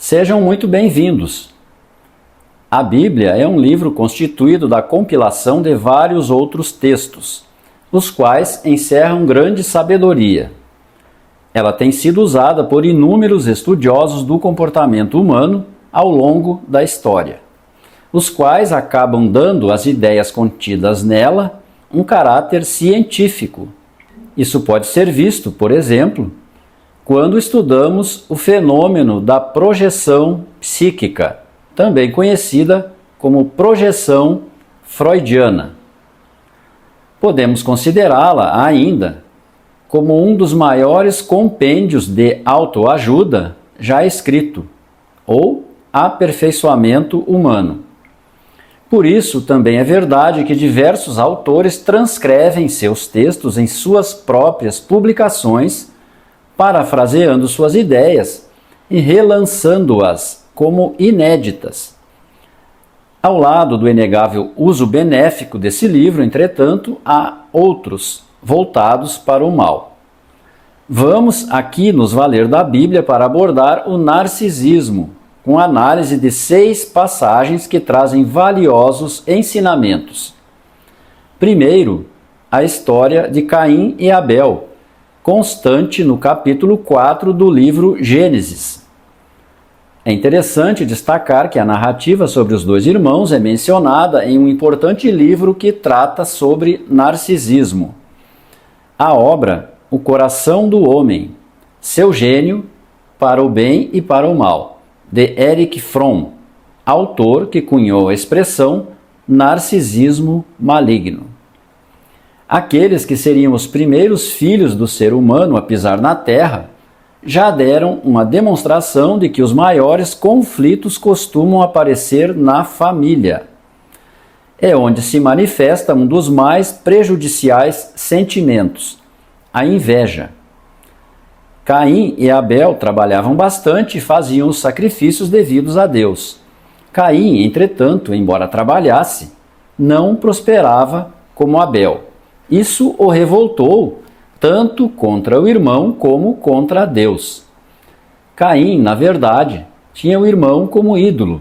Sejam muito bem-vindos. A Bíblia é um livro constituído da compilação de vários outros textos, os quais encerram grande sabedoria. Ela tem sido usada por inúmeros estudiosos do comportamento humano ao longo da história, os quais acabam dando às ideias contidas nela um caráter científico. Isso pode ser visto, por exemplo, quando estudamos o fenômeno da projeção psíquica, também conhecida como projeção freudiana. Podemos considerá-la ainda como um dos maiores compêndios de autoajuda já escrito, ou aperfeiçoamento humano. Por isso, também é verdade que diversos autores transcrevem seus textos em suas próprias publicações, parafraseando suas ideias e relançando-as como inéditas. Ao lado do inegável uso benéfico desse livro, entretanto, há outros voltados para o mal. Vamos aqui nos valer da Bíblia para abordar o narcisismo, com análise de 6 passagens que trazem valiosos ensinamentos. Primeiro, a história de Caim e Abel, constante no capítulo 4 do livro Gênesis. É interessante destacar que a narrativa sobre os dois irmãos é mencionada em um importante livro que trata sobre narcisismo. A obra O Coração do Homem, Seu Gênio para o Bem e para o Mal, de Erich Fromm, autor que cunhou a expressão narcisismo maligno. Aqueles que seriam os primeiros filhos do ser humano a pisar na Terra já deram uma demonstração de que os maiores conflitos costumam aparecer na família. É onde se manifesta um dos mais prejudiciais sentimentos, a inveja. Caim e Abel trabalhavam bastante e faziam os sacrifícios devidos a Deus. Caim, entretanto, embora trabalhasse, não prosperava como Abel. Isso o revoltou tanto contra o irmão como contra Deus. Caim, na verdade, tinha o irmão como ídolo.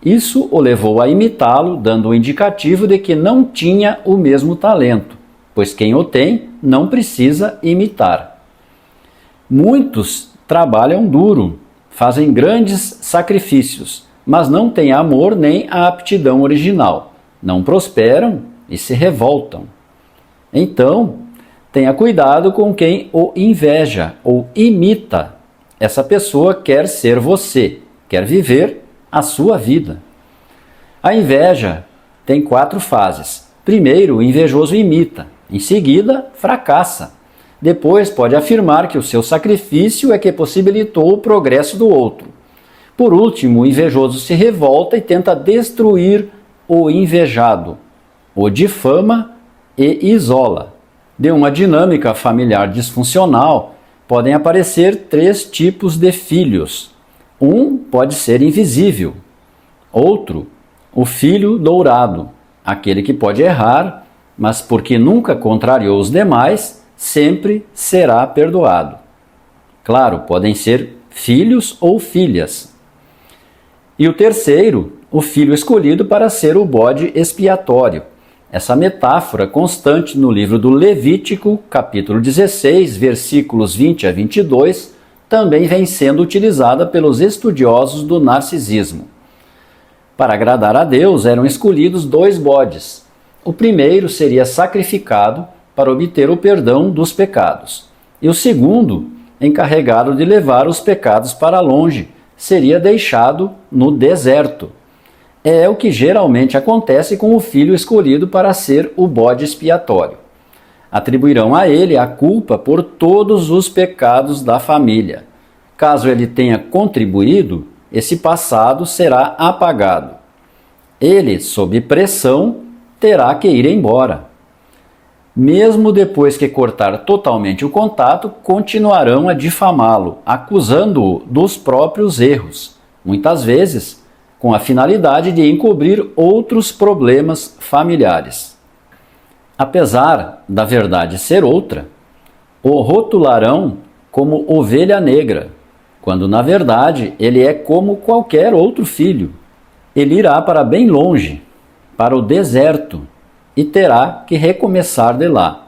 Isso o levou a imitá-lo, dando o indicativo de que não tinha o mesmo talento, pois quem o tem não precisa imitar. Muitos trabalham duro, fazem grandes sacrifícios, mas não têm amor nem a aptidão original, não prosperam e se revoltam. Então, tenha cuidado com quem o inveja ou imita. Essa pessoa quer ser você, quer viver a sua vida. A inveja tem 4 fases. Primeiro, o invejoso imita. Em seguida, fracassa. Depois, pode afirmar que o seu sacrifício é que possibilitou o progresso do outro. Por último, o invejoso se revolta e tenta destruir o invejado, o difama e isola. De uma dinâmica familiar disfuncional, podem aparecer 3 tipos de filhos. Um pode ser invisível. Outro, o filho dourado, aquele que pode errar, mas porque nunca contrariou os demais, sempre será perdoado. Claro, podem ser filhos ou filhas. E o terceiro, o filho escolhido para ser o bode expiatório. Essa metáfora constante no livro do Levítico, capítulo 16, versículos 20 a 22, também vem sendo utilizada pelos estudiosos do narcisismo. Para agradar a Deus, eram escolhidos 2 bodes. O primeiro seria sacrificado para obter o perdão dos pecados. E o segundo, encarregado de levar os pecados para longe, seria deixado no deserto. É o que geralmente acontece com o filho escolhido para ser o bode expiatório. Atribuirão a ele a culpa por todos os pecados da família. Caso ele tenha contribuído, esse passado será apagado. Ele, sob pressão, terá que ir embora. Mesmo depois que cortar totalmente o contato, continuarão a difamá-lo, acusando-o dos próprios erros, muitas vezes com a finalidade de encobrir outros problemas familiares. Apesar da verdade ser outra, o rotularão como ovelha negra, quando na verdade ele é como qualquer outro filho. Ele irá para bem longe, para o deserto, e terá que recomeçar de lá.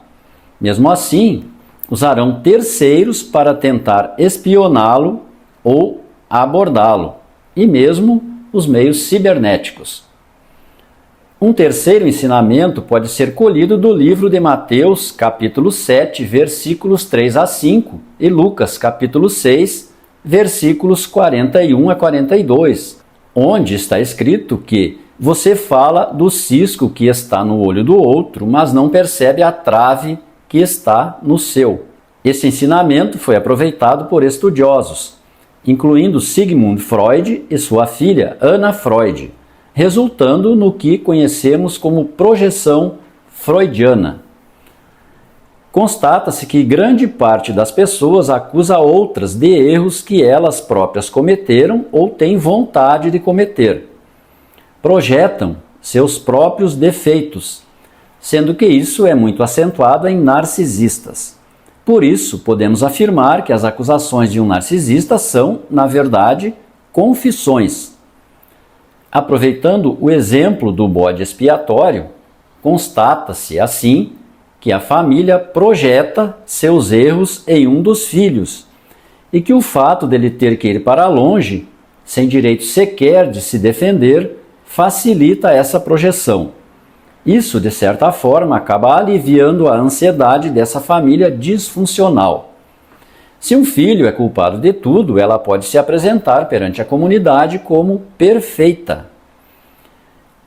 Mesmo assim, usarão terceiros para tentar espioná-lo ou abordá-lo, e mesmo os meios cibernéticos. Um terceiro ensinamento pode ser colhido do livro de Mateus, capítulo 7, versículos 3 a 5, e Lucas, capítulo 6, versículos 41 a 42, onde está escrito que você fala do cisco que está no olho do outro, mas não percebe a trave que está no seu. Esse ensinamento foi aproveitado por estudiosos, incluindo Sigmund Freud e sua filha Anna Freud, resultando no que conhecemos como projeção freudiana. Constata-se que grande parte das pessoas acusa outras de erros que elas próprias cometeram ou têm vontade de cometer. Projetam seus próprios defeitos, sendo que isso é muito acentuado em narcisistas. Por isso, podemos afirmar que as acusações de um narcisista são, na verdade, confissões. Aproveitando o exemplo do bode expiatório, constata-se, assim, que a família projeta seus erros em um dos filhos e que o fato dele ter que ir para longe, sem direito sequer de se defender, facilita essa projeção. Isso, de certa forma, acaba aliviando a ansiedade dessa família disfuncional. Se um filho é culpado de tudo, ela pode se apresentar perante a comunidade como perfeita.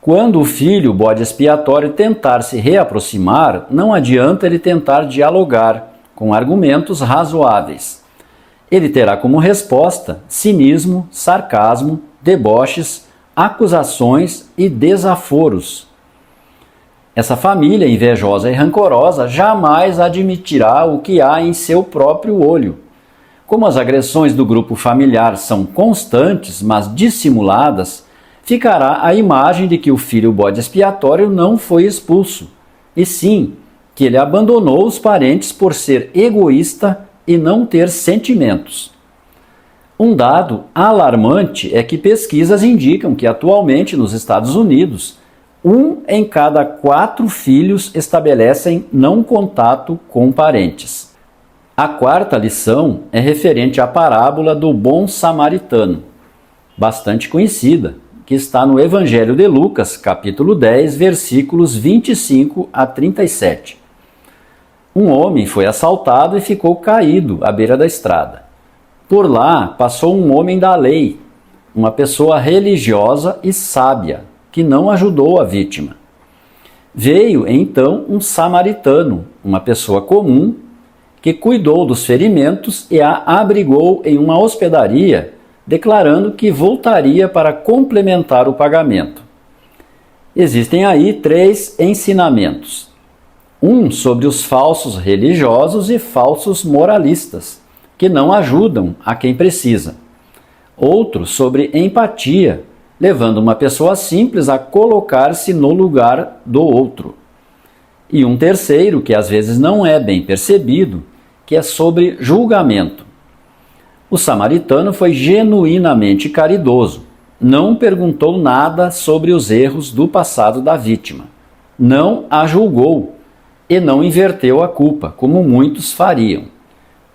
Quando o filho, bode expiatório, tentar se reaproximar, não adianta ele tentar dialogar com argumentos razoáveis. Ele terá como resposta cinismo, sarcasmo, deboches, acusações e desaforos. Essa família invejosa e rancorosa jamais admitirá o que há em seu próprio olho. Como as agressões do grupo familiar são constantes, mas dissimuladas, ficará a imagem de que o filho bode expiatório não foi expulso, e sim que ele abandonou os parentes por ser egoísta e não ter sentimentos. Um dado alarmante é que pesquisas indicam que atualmente nos Estados Unidos, 1 em cada 4 filhos estabelecem não contato com parentes. A quarta lição é referente à parábola do bom samaritano, bastante conhecida, que está no Evangelho de Lucas, capítulo 10, versículos 25 a 37. Um homem foi assaltado e ficou caído à beira da estrada. Por lá passou um homem da lei, uma pessoa religiosa e sábia, que não ajudou a vítima. Veio então um samaritano, uma pessoa comum, que cuidou dos ferimentos e a abrigou em uma hospedaria, declarando que voltaria para complementar o pagamento. Existem aí 3 ensinamentos. Um sobre os falsos religiosos e falsos moralistas, que não ajudam a quem precisa. Outro sobre empatia, levando uma pessoa simples a colocar-se no lugar do outro. E um terceiro, que às vezes não é bem percebido, que é sobre julgamento. O samaritano foi genuinamente caridoso, não perguntou nada sobre os erros do passado da vítima, não a julgou e não inverteu a culpa, como muitos fariam.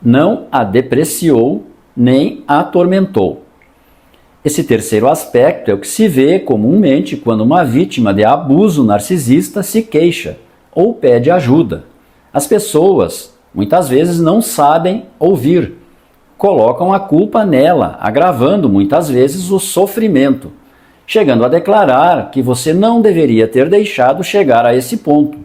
Não a depreciou nem a atormentou. Esse terceiro aspecto é o que se vê comumente quando uma vítima de abuso narcisista se queixa ou pede ajuda. As pessoas, muitas vezes, não sabem ouvir. Colocam a culpa nela, agravando muitas vezes o sofrimento, chegando a declarar que você não deveria ter deixado chegar a esse ponto.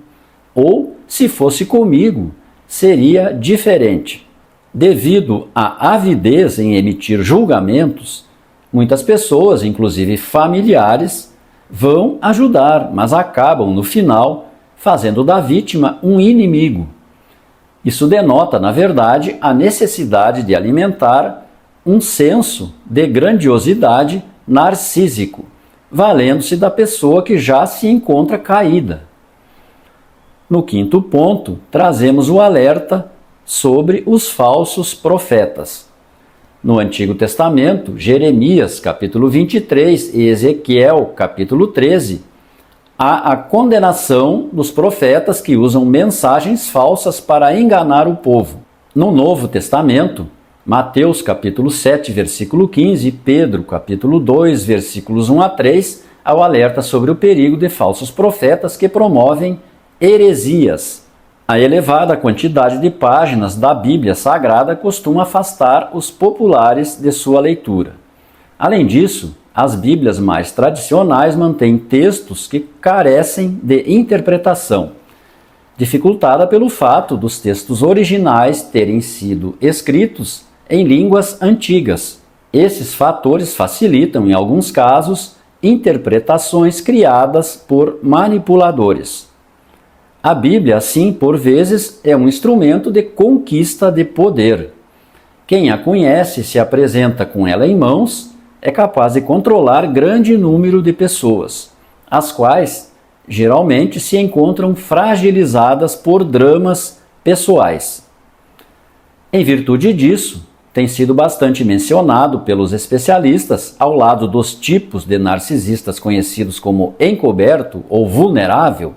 Ou, se fosse comigo, seria diferente. Devido à avidez em emitir julgamentos, muitas pessoas, inclusive familiares, vão ajudar, mas acabam, no final, fazendo da vítima um inimigo. Isso denota, na verdade, a necessidade de alimentar um senso de grandiosidade narcísico, valendo-se da pessoa que já se encontra caída. No quinto ponto, trazemos o alerta sobre os falsos profetas. No Antigo Testamento, Jeremias, capítulo 23, e Ezequiel, capítulo 13, há a condenação dos profetas que usam mensagens falsas para enganar o povo. No Novo Testamento, Mateus, capítulo 7, versículo 15, e Pedro, capítulo 2, versículos 1 a 3, há o alerta sobre o perigo de falsos profetas que promovem heresias. A elevada quantidade de páginas da Bíblia Sagrada costuma afastar os populares de sua leitura. Além disso, as Bíblias mais tradicionais mantêm textos que carecem de interpretação, dificultada pelo fato dos textos originais terem sido escritos em línguas antigas. Esses fatores facilitam, em alguns casos, interpretações criadas por manipuladores. A Bíblia, assim, por vezes, é um instrumento de conquista de poder. Quem a conhece e se apresenta com ela em mãos é capaz de controlar grande número de pessoas, as quais geralmente se encontram fragilizadas por dramas pessoais. Em virtude disso, tem sido bastante mencionado pelos especialistas, ao lado dos tipos de narcisistas conhecidos como encoberto ou vulnerável,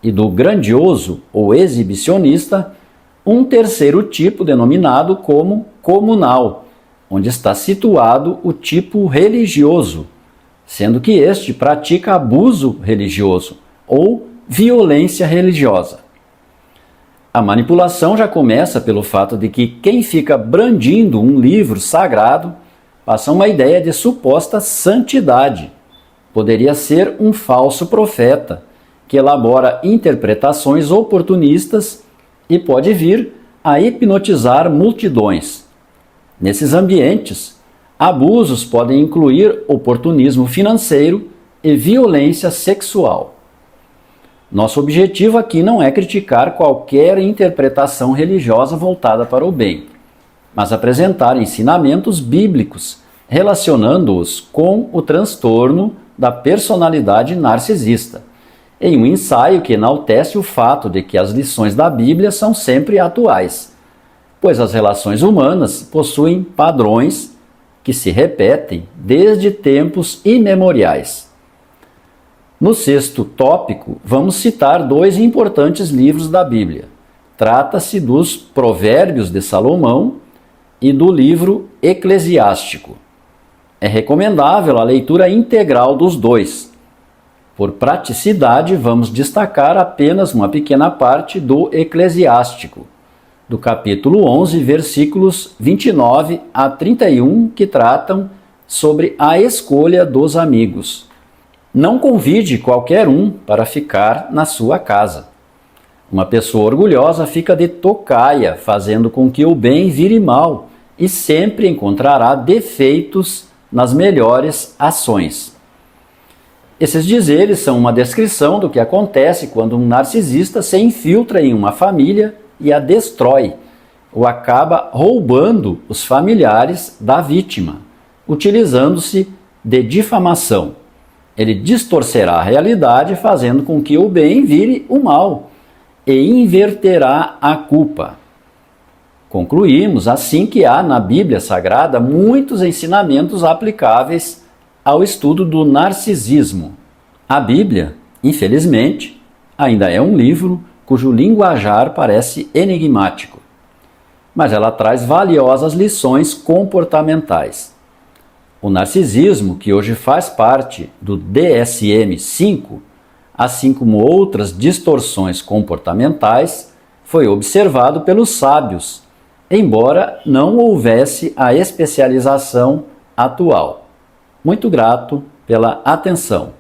e do grandioso ou exibicionista, um terceiro tipo denominado como comunal, onde está situado o tipo religioso, sendo que este pratica abuso religioso ou violência religiosa. A manipulação já começa pelo fato de que quem fica brandindo um livro sagrado passa uma ideia de suposta santidade. Poderia ser um falso profeta, que elabora interpretações oportunistas e pode vir a hipnotizar multidões. Nesses ambientes, abusos podem incluir oportunismo financeiro e violência sexual. Nosso objetivo aqui não é criticar qualquer interpretação religiosa voltada para o bem, mas apresentar ensinamentos bíblicos relacionando-os com o transtorno da personalidade narcisista, em um ensaio que enaltece o fato de que as lições da Bíblia são sempre atuais, pois as relações humanas possuem padrões que se repetem desde tempos imemoriais. No sexto tópico, vamos citar dois importantes livros da Bíblia. Trata-se dos Provérbios de Salomão e do livro Eclesiástico. É recomendável a leitura integral dos dois. Por praticidade, vamos destacar apenas uma pequena parte do Eclesiástico, do capítulo 11, versículos 29 a 31, que tratam sobre a escolha dos amigos. Não convide qualquer um para ficar na sua casa. Uma pessoa orgulhosa fica de tocaia, fazendo com que o bem vire mal, e sempre encontrará defeitos nas melhores ações. Esses dizeres são uma descrição do que acontece quando um narcisista se infiltra em uma família e a destrói, ou acaba roubando os familiares da vítima, utilizando-se de difamação. Ele distorcerá a realidade, fazendo com que o bem vire o mal, e inverterá a culpa. Concluímos assim que há na Bíblia Sagrada muitos ensinamentos aplicáveis ao estudo do narcisismo. A Bíblia, infelizmente, ainda é um livro cujo linguajar parece enigmático, mas ela traz valiosas lições comportamentais. O narcisismo, que hoje faz parte do DSM-5, assim como outras distorções comportamentais, foi observado pelos sábios, embora não houvesse a especialização atual. Muito grato pela atenção.